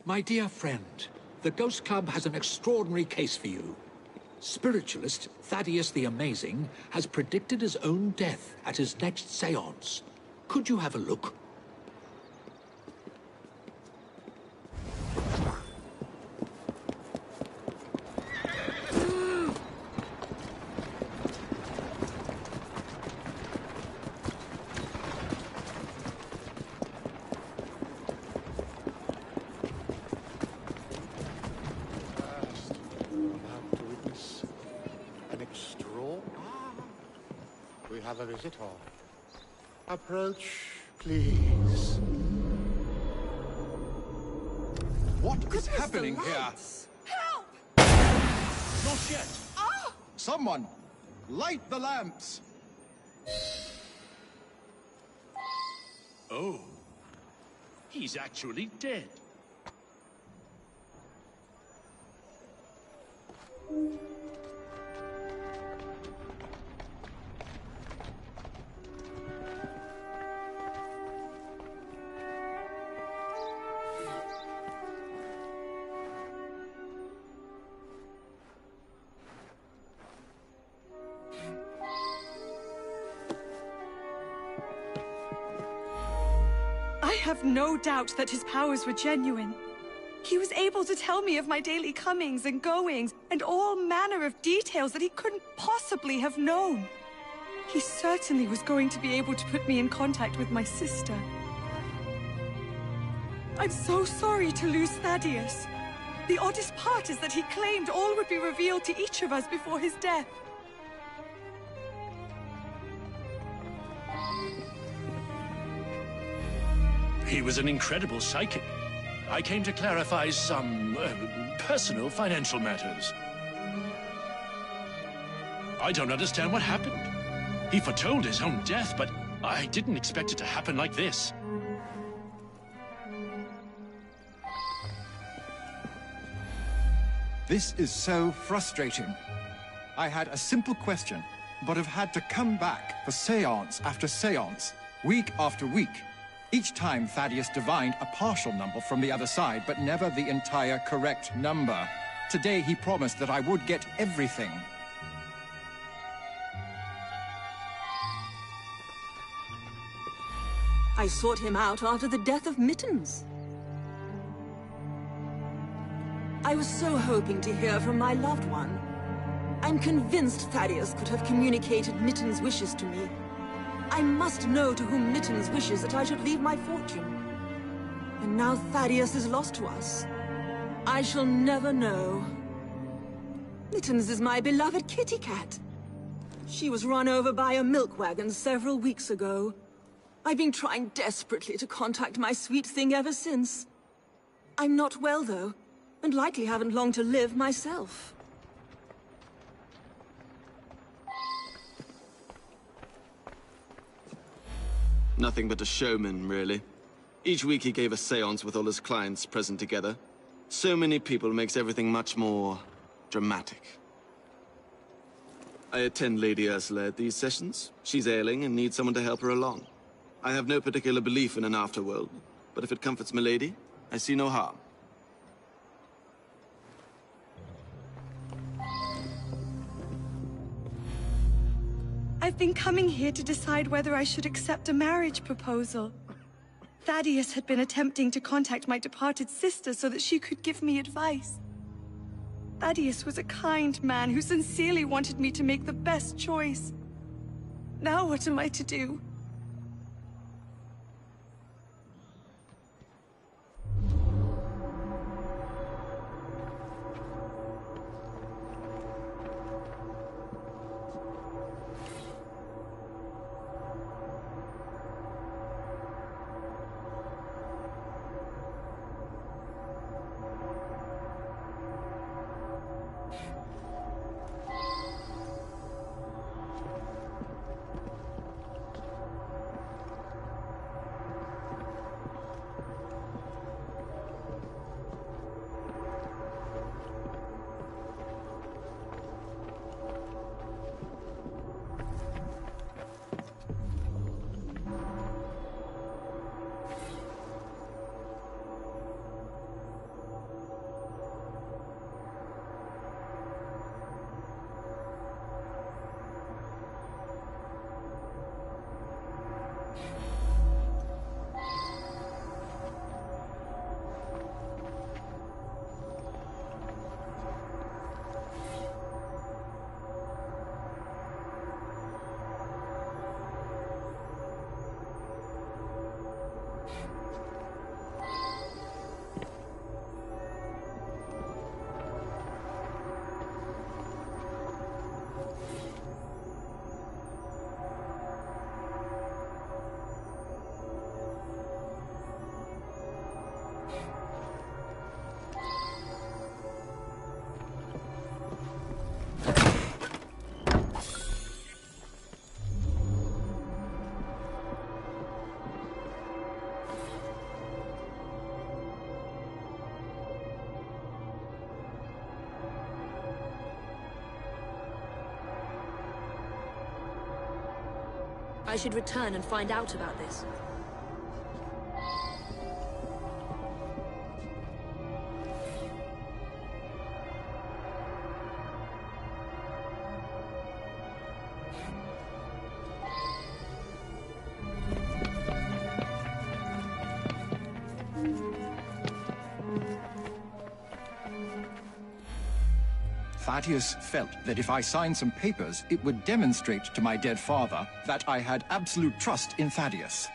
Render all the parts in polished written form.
My dear friend, the Ghost Club has an extraordinary case for you. Spiritualist Thaddeus the Amazing has predicted his own death at his next séance. Could you have a look? We have a visitor. Approach, please. What is happening here? Help! Not yet. Ah! Someone, light the lamps. Oh. He's actually dead. I have no doubt that his powers were genuine. He was able to tell me of my daily comings and goings, and all manner of details that he couldn't possibly have known. He certainly was going to be able to put me in contact with my sister. I'm so sorry to lose Thaddeus. The oddest part is that he claimed all would be revealed to each of us before his death. He was an incredible psychic. I came to clarify some personal financial matters. I don't understand what happened. He foretold his own death, but I didn't expect it to happen like this. This is so frustrating. I had a simple question, but have had to come back for séance after séance, week after week. Each time Thaddeus divined a partial number from the other side, but never the entire correct number. Today he promised that I would get everything. I sought him out after the death of Mittens. I was so hoping to hear from my loved one. I'm convinced Thaddeus could have communicated Mittens' wishes to me. I must know to whom Mittens wishes that I should leave my fortune. And now Thaddeus is lost to us. I shall never know. Mittens is my beloved kitty cat. She was run over by a milk wagon several weeks ago. I've been trying desperately to contact my sweet thing ever since. I'm not well, though, and likely haven't long to live myself. Nothing but a showman, really. Each week he gave a séance with all his clients present together. So many people makes everything much more dramatic. I attend Lady Ursula at these sessions. She's ailing and needs someone to help her along. I have no particular belief in an afterworld, but if it comforts Milady, I see no harm. I've been coming here to decide whether I should accept a marriage proposal. Thaddeus had been attempting to contact my departed sister so that she could give me advice. Thaddeus was a kind man who sincerely wanted me to make the best choice. Now what am I to do? I should return and find out about this. Thaddeus felt that if I signed some papers, it would demonstrate to my dead father that I had absolute trust in Thaddeus.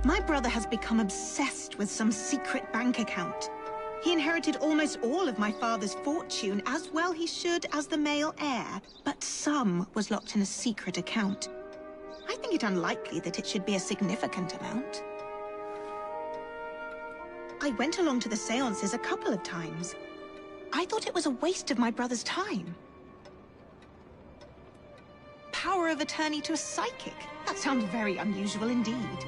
My brother has become obsessed with some secret bank account. He inherited almost all of my father's fortune, as well he should as the male heir, but some was locked in a secret account. I think it unlikely that it should be a significant amount. I went along to the seances a couple of times. I thought it was a waste of my brother's time. Power of attorney to a psychic? That sounds very unusual indeed.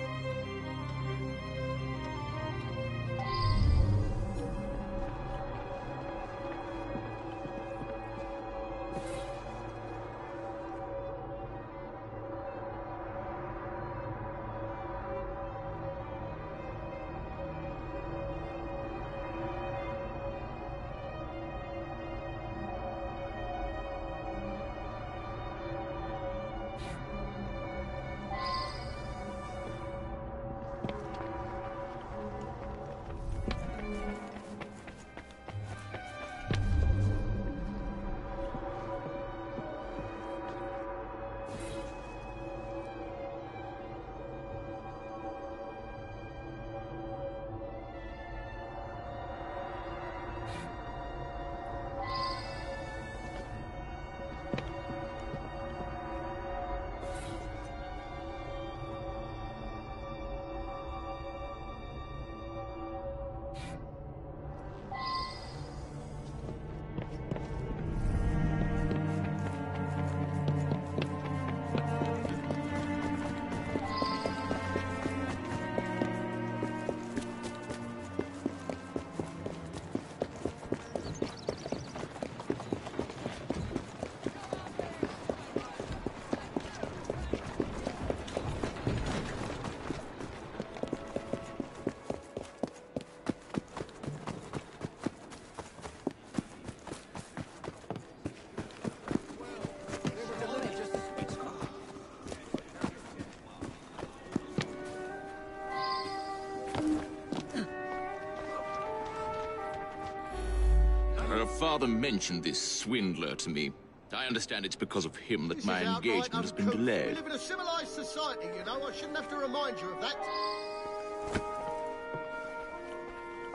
Her father mentioned this swindler to me. I understand it's because of him that my engagement has been delayed. We live in a civilized society, you know. I shouldn't have to remind you of that.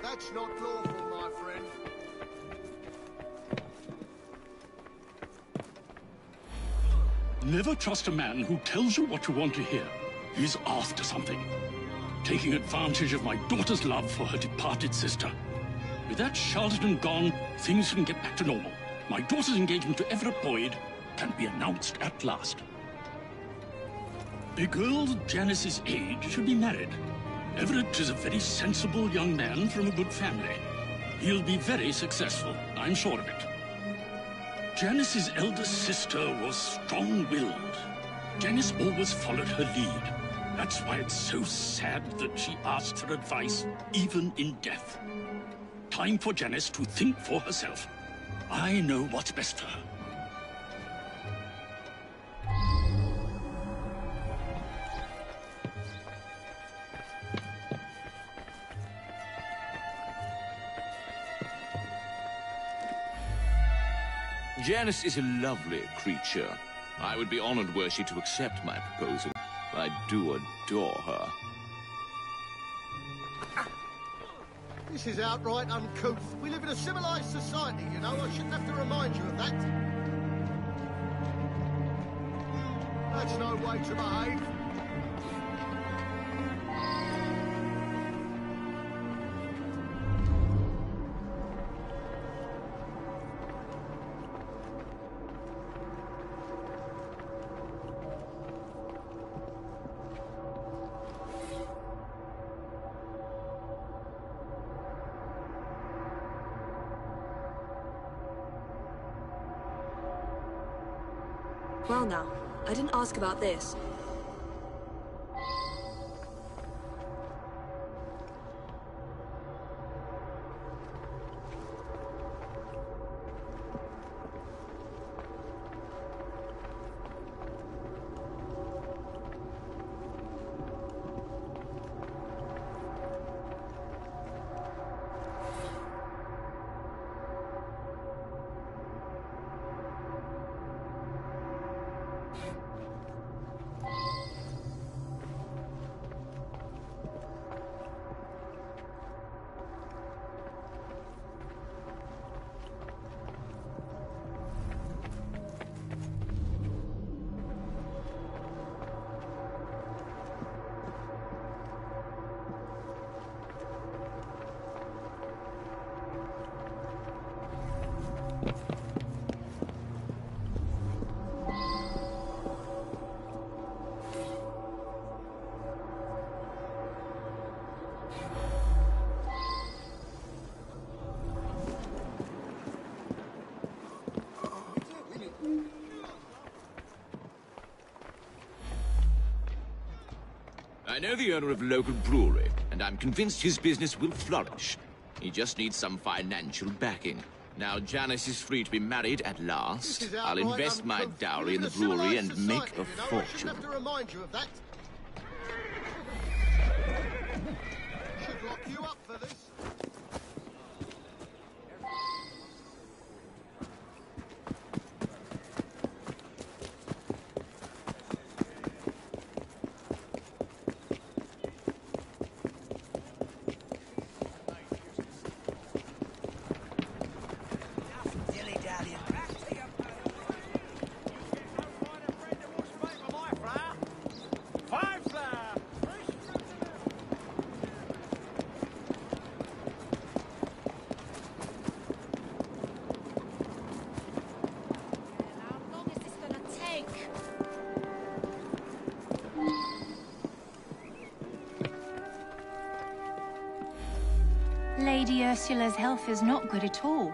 That's not lawful, my friend. Never trust a man who tells you what you want to hear. He's after something. Taking advantage of my daughter's love for her departed sister. With that charlatan gone, things can get back to normal. My daughter's engagement to Everett Boyd can be announced at last. A girl Janice's age should be married. Everett is a very sensible young man from a good family. He'll be very successful, I'm sure of it. Janice's elder sister was strong-willed. Janice always followed her lead. That's why it's so sad that she asked for advice, even in death. Time for Janice to think for herself. I know what's best for her. Janice is a lovely creature. I would be honored were she to accept my proposal. I do adore her. This is outright uncouth. We live in a civilized society, you know. I shouldn't have to remind you of that. That's no way to behave. Well now, I didn't ask about this. I know the owner of a local brewery, and I'm convinced his business will flourish. He just needs some financial backing. Now Janice is free to be married at last. I'll invest my dowry in the brewery and make a fortune. I shouldn't have to remind you of that. Should lock you up for this. Lady Ursula's health is not good at all.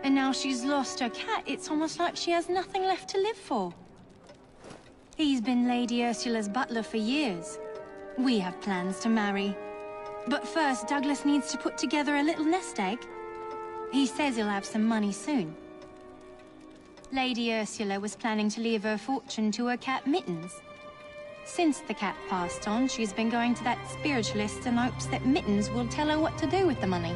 And now she's lost her cat, it's almost like she has nothing left to live for. He's been Lady Ursula's butler for years. We have plans to marry. But first, Douglas needs to put together a little nest egg. He says he'll have some money soon. Lady Ursula was planning to leave her fortune to her cat Mittens. Since the cat passed on, she's been going to that spiritualist in hopes that Mittens will tell her what to do with the money.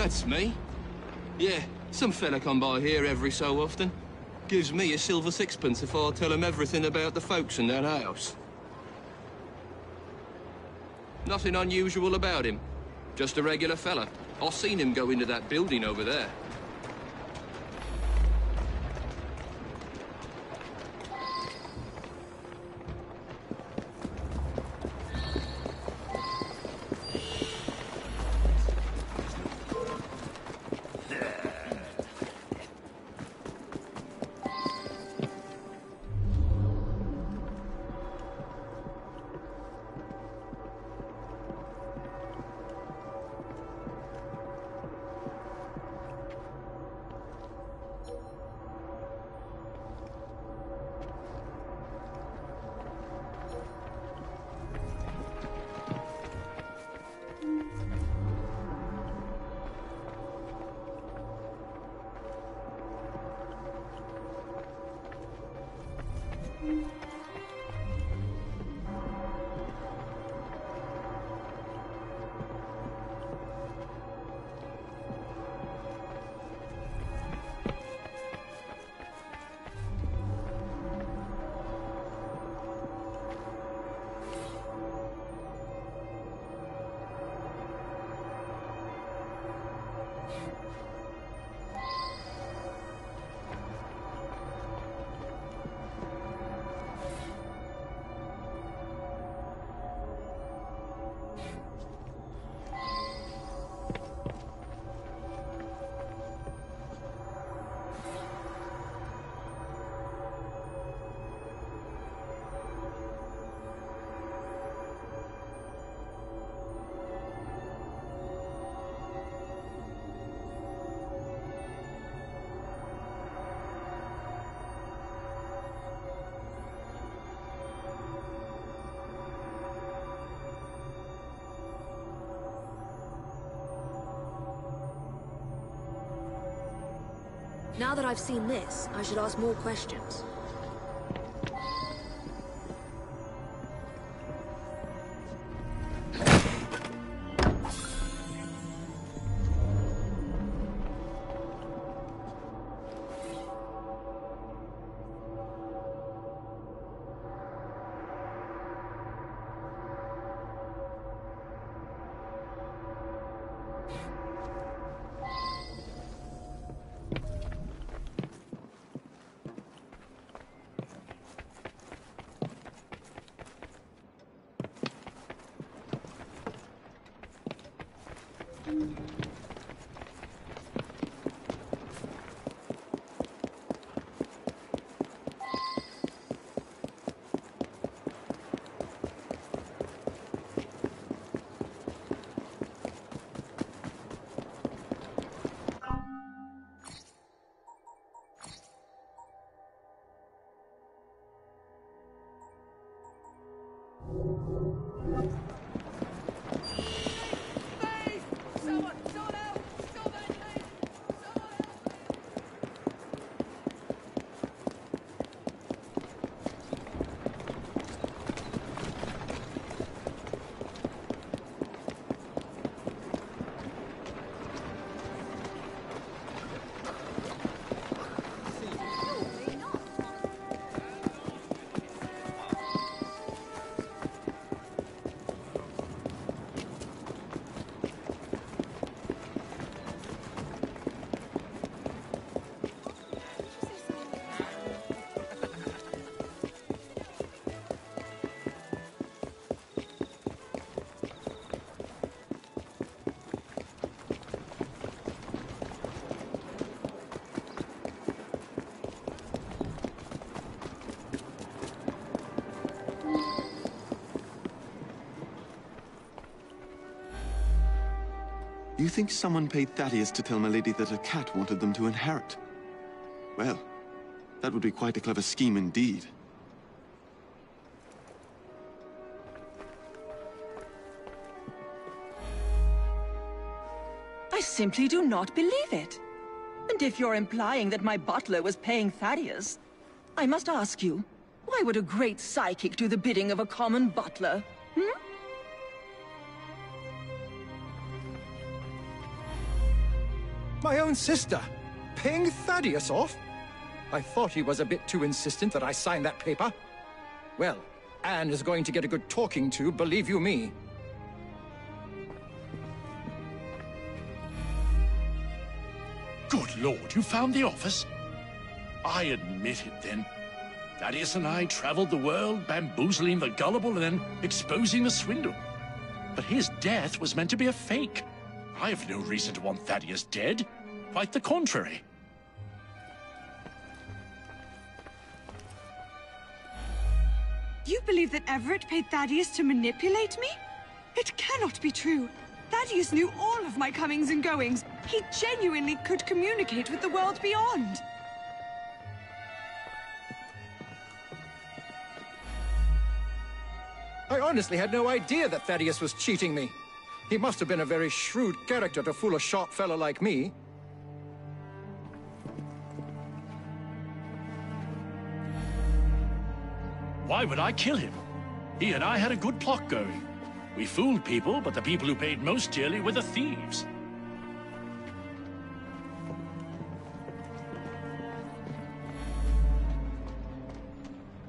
That's me. Yeah, some fella come by here every so often. Gives me a silver sixpence if I tell him everything about the folks in that house. Nothing unusual about him. Just a regular fella. I seen him go into that building over there. Now that I've seen this, I should ask more questions. You think someone paid Thaddeus to tell my lady that a cat wanted them to inherit? Well, that would be quite a clever scheme indeed. I simply do not believe it. And if you're implying that my butler was paying Thaddeus, I must ask you, why would a great psychic do the bidding of a common butler? Hmm? My own sister? Paying Thaddeus off? I thought he was a bit too insistent that I sign that paper. Well, Anne is going to get a good talking to, believe you me. Good Lord, you found the office? I admit it, then. Thaddeus and I traveled the world, bamboozling the gullible and then exposing the swindle. But his death was meant to be a fake. I have no reason to want Thaddeus dead. Quite the contrary. You believe that Everett paid Thaddeus to manipulate me? It cannot be true. Thaddeus knew all of my comings and goings. He genuinely could communicate with the world beyond. I honestly had no idea that Thaddeus was cheating me. He must have been a very shrewd character to fool a sharp fellow like me. Why would I kill him? He and I had a good plot going. We fooled people, but the people who paid most dearly were the thieves.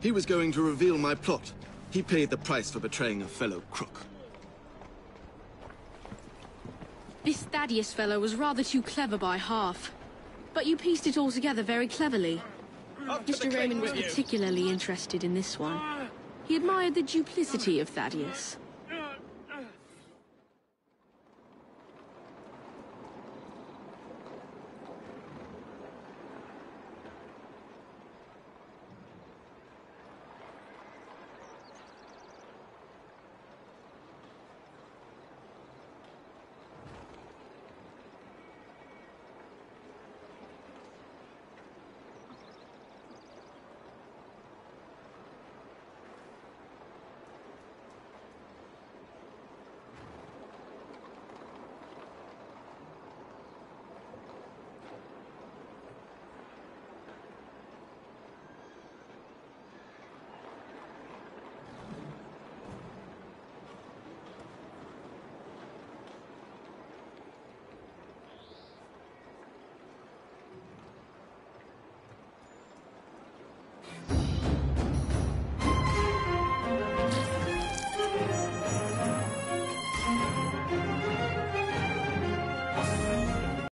He was going to reveal my plot. He paid the price for betraying a fellow crook. This Thaddeus fellow was rather too clever by half. But you pieced it all together very cleverly. Mr. Raymond was particularly interested in this one. He admired the duplicity of Thaddeus.